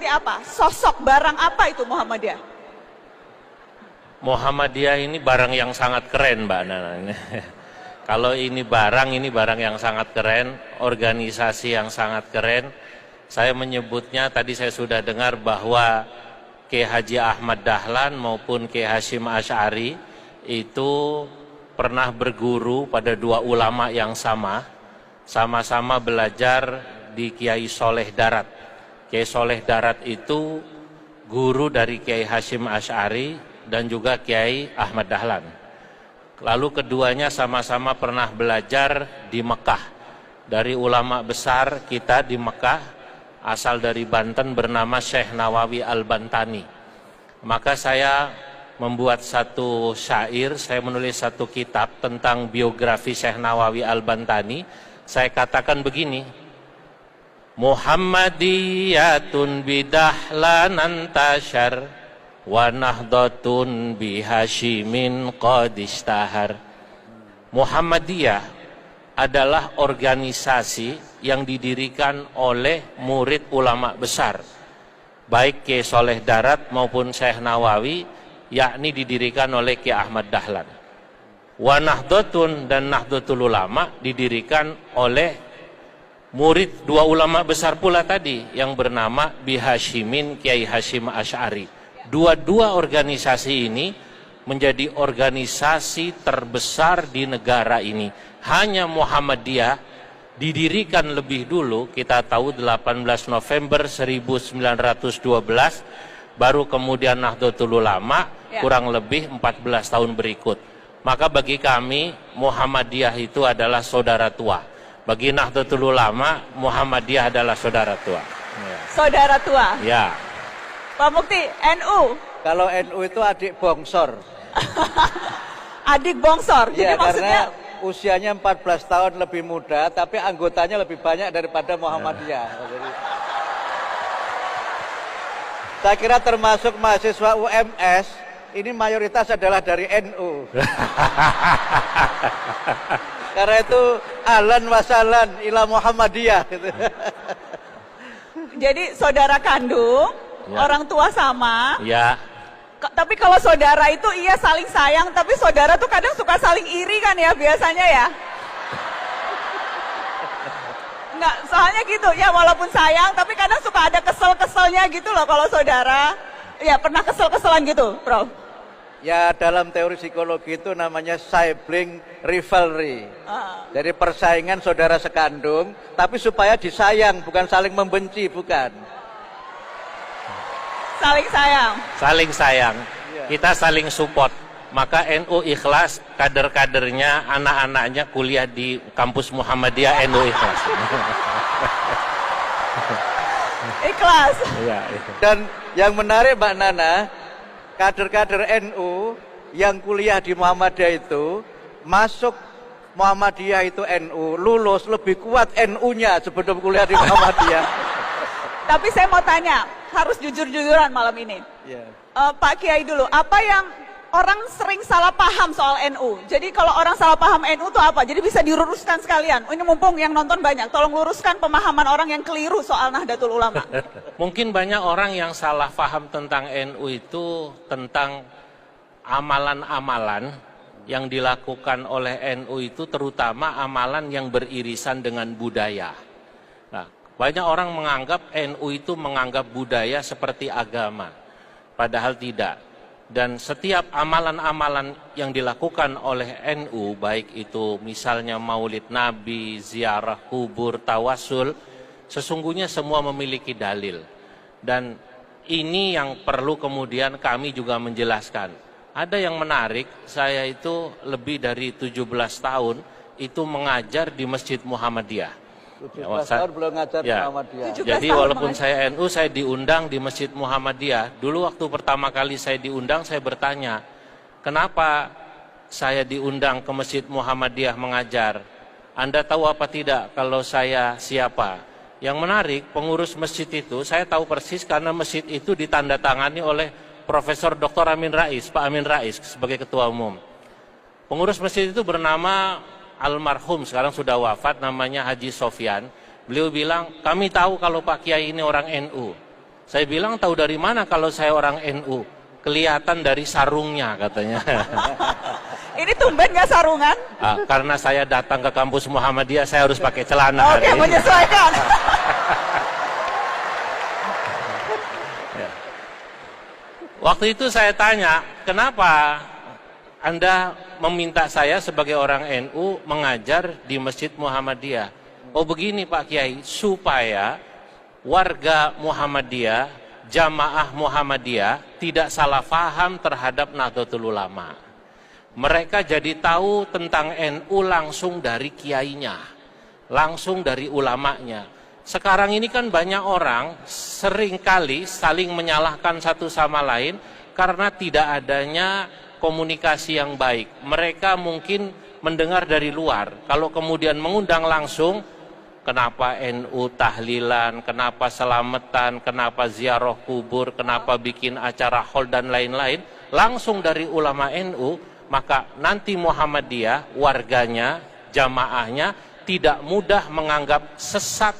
seperti apa? Sosok barang apa itu Muhammadiyah? Muhammadiyah ini barang yang sangat keren, Mbak Nana. Kalau ini barang yang sangat keren, organisasi yang sangat keren. Saya menyebutnya, tadi saya sudah dengar bahwa Kiai Haji Ahmad Dahlan maupun Kiai Hasyim Asy'ari itu pernah berguru pada dua ulama yang sama-sama belajar di Kiai Soleh Darat. Kiai Soleh Darat itu guru dari Kiai Hasyim Asy'ari dan juga Kiai Ahmad Dahlan. Lalu keduanya sama-sama pernah belajar di Mekah. Dari ulama besar kita di Mekah, asal dari Banten, bernama Syekh Nawawi Al-Bantani. Maka saya membuat satu syair, saya menulis satu kitab tentang biografi Syekh Nawawi Al-Bantani. Saya katakan begini, Muhammadiyatun bidahlan tashar wa nahdhatun bihasyimin qadishtahar. Muhammadiyah adalah organisasi yang didirikan oleh murid ulama besar, baik Kiai Soleh Darat maupun Syekh Nawawi, yakni didirikan oleh Kiai Ahmad Dahlan. Wa nahdhatun dan Nahdlatul Ulama didirikan oleh murid dua ulama besar pula tadi yang bernama Bihasyimin Kiai Hasyim Asy'ari. Dua-dua organisasi ini menjadi organisasi terbesar di negara ini. Hanya Muhammadiyah didirikan lebih dulu, kita tahu 18 November 1912, baru kemudian Nahdlatul Ulama kurang lebih 14 tahun berikut. Maka bagi kami Muhammadiyah itu adalah saudara tua. Bagi Nahdlatul Ulama, Muhammadiyah adalah saudara tua. Ya. Saudara tua? Ya. Pak Mukti, NU? Kalau NU itu adik bongsor. Adik bongsor? Jadi ya, maksudnya... karena usianya 14 tahun lebih muda, tapi anggotanya lebih banyak daripada Muhammadiyah. Jadi, saya kira termasuk mahasiswa UMS, ini mayoritas adalah dari NU. Karena itu ahlan wasalan ila Muhammadiyah. Gitu. Jadi saudara kandung, orang tua sama. Ya. Tapi kalau saudara itu iya saling sayang, tapi saudara tuh kadang suka saling iri kan ya biasanya ya. Enggak, soalnya gitu ya, walaupun sayang tapi kadang suka ada kesel-keselnya gitu loh kalau saudara. Ya pernah kesel-keselan gitu, Prof? Ya dalam teori psikologi itu namanya sibling rivalry. Jadi persaingan saudara sekandung, tapi supaya disayang, bukan saling membenci, bukan. Saling sayang. Saling sayang. Kita saling support. Maka NU ikhlas, kader-kadernya, anak-anaknya kuliah di kampus Muhammadiyah, NU ikhlas. Ikhlas. Ya, dan yang menarik Mbak Nana, kader-kader NU yang kuliah di Muhammadiyah itu masuk Muhammadiyah itu NU, lulus lebih kuat NU-nya sebelum kuliah di Muhammadiyah. Tapi saya mau tanya, harus jujur-jujuran malam ini. Pak Kiai dulu, apa yang orang sering salah paham soal NU? Jadi kalau orang salah paham NU itu apa? Jadi bisa diluruskan sekalian. Ini mumpung yang nonton banyak, tolong luruskan pemahaman orang yang keliru soal Nahdlatul Ulama. Mungkin banyak orang yang salah paham tentang NU itu tentang amalan-amalan yang dilakukan oleh NU itu, terutama amalan yang beririsan dengan budaya. Nah, banyak orang menganggap NU itu menganggap budaya seperti agama, padahal tidak. Dan setiap amalan-amalan yang dilakukan oleh NU, baik itu misalnya maulid Nabi, ziarah kubur, tawasul, sesungguhnya semua memiliki dalil. Dan ini yang perlu kemudian kami juga menjelaskan. Ada yang menarik, saya itu lebih dari 17 tahun itu mengajar di Masjid Muhammadiyah. 17 tahun belum ngajar Muhammadiyah. Jadi walaupun saya NU, saya diundang di Masjid Muhammadiyah. Dulu waktu pertama kali saya diundang, saya bertanya, kenapa saya diundang ke Masjid Muhammadiyah mengajar? Anda tahu apa tidak kalau saya siapa? Yang menarik, pengurus masjid itu, saya tahu persis karena masjid itu ditandatangani oleh Profesor Dr. Amin Rais, Pak Amin Rais sebagai ketua umum. Pengurus masjid itu bernama almarhum, sekarang sudah wafat, namanya Haji Sofyan. Beliau bilang, kami tahu kalau Pak Kiai ini orang NU. Saya bilang, tahu dari mana kalau saya orang NU? Kelihatan dari sarungnya katanya. Ini tumben nggak sarungan? Karena saya datang ke kampus Muhammadiyah, saya harus pakai celana. Oke, menyesuaikan. Waktu itu saya tanya, kenapa Anda meminta saya sebagai orang NU mengajar di Masjid Muhammadiyah? Oh begini Pak Kiai, supaya warga Muhammadiyah, jamaah Muhammadiyah tidak salah faham terhadap Nahdlatul Ulama. Mereka jadi tahu tentang NU langsung dari kiainya, langsung dari ulamanya. Sekarang ini kan banyak orang seringkali saling menyalahkan satu sama lain karena tidak adanya komunikasi yang baik. Mereka mungkin mendengar dari luar. Kalau kemudian mengundang langsung, kenapa NU tahlilan, kenapa selamatan, kenapa ziarah kubur, kenapa bikin acara haul dan lain-lain, langsung dari ulama NU, maka nanti Muhammadiyah, warganya, jamaahnya tidak mudah menganggap sesat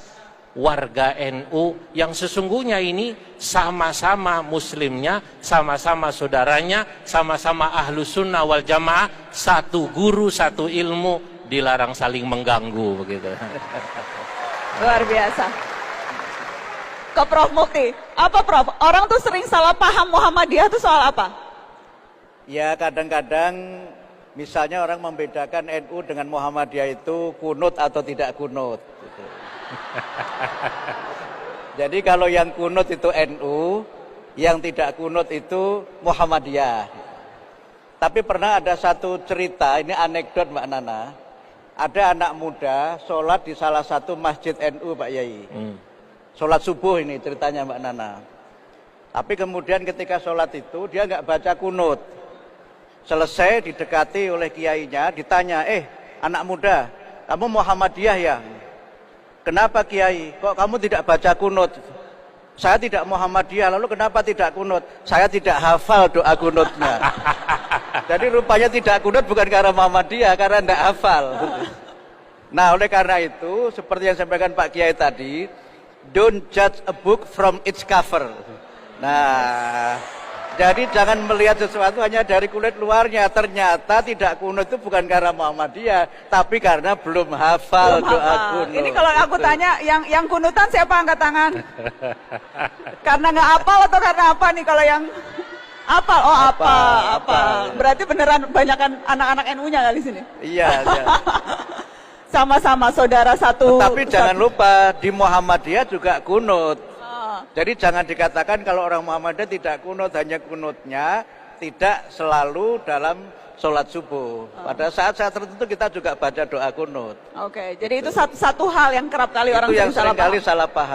warga NU yang sesungguhnya ini sama-sama muslimnya, sama-sama saudaranya, sama-sama ahlu sunnah wal jamaah, satu guru, satu ilmu, dilarang saling mengganggu begitu. Luar biasa. Ke Prof Mukti, apa Prof? Orang tuh sering salah paham Muhammadiyah itu soal apa? Ya kadang-kadang misalnya orang membedakan NU dengan Muhammadiyah itu kunut atau tidak kunut. Gitu. Jadi kalau yang kunut itu NU, yang tidak kunut itu Muhammadiyah. Tapi pernah ada satu cerita, ini anekdot Mbak Nana. Ada anak muda sholat di salah satu masjid NU Pak Yai. Sholat subuh ini ceritanya Mbak Nana. Tapi kemudian ketika sholat itu dia nggak baca kunut. Selesai didekati oleh kiainya, ditanya, anak muda, kamu Muhammadiyah ya? Kenapa Kiai? Kok kamu tidak baca kunut? Saya tidak Muhammadiyah, lalu kenapa tidak kunut? Saya tidak hafal doa kunutnya. Jadi rupanya tidak kunut bukan karena Muhammadiyah, karena tidak hafal. Nah oleh karena itu, seperti yang sampaikan Pak Kiai tadi, don't judge a book from its cover. Nah, jadi jangan melihat sesuatu hanya dari kulit luarnya. Ternyata tidak kunut itu bukan karena Muhammadiyah, tapi karena belum hafal doa kunut. Ini kalau aku tanya, yang kunutan siapa angkat tangan? Karena nggak hafal atau karena apa nih kalau yang hafal? Oh hafal. Berarti beneran banyakan anak-anak NU-nya kali sini? Iya. Sama-sama saudara satu. Tapi jangan lupa di Muhammadiyah juga kunut. Jadi jangan dikatakan kalau orang Muhammadiyah tidak kunut, hanya kunutnya tidak selalu dalam sholat subuh. Pada saat-saat tertentu kita juga baca doa kunut. Oke, jadi itu satu hal yang kerap kali orang itu yang salah seringkali salah paham.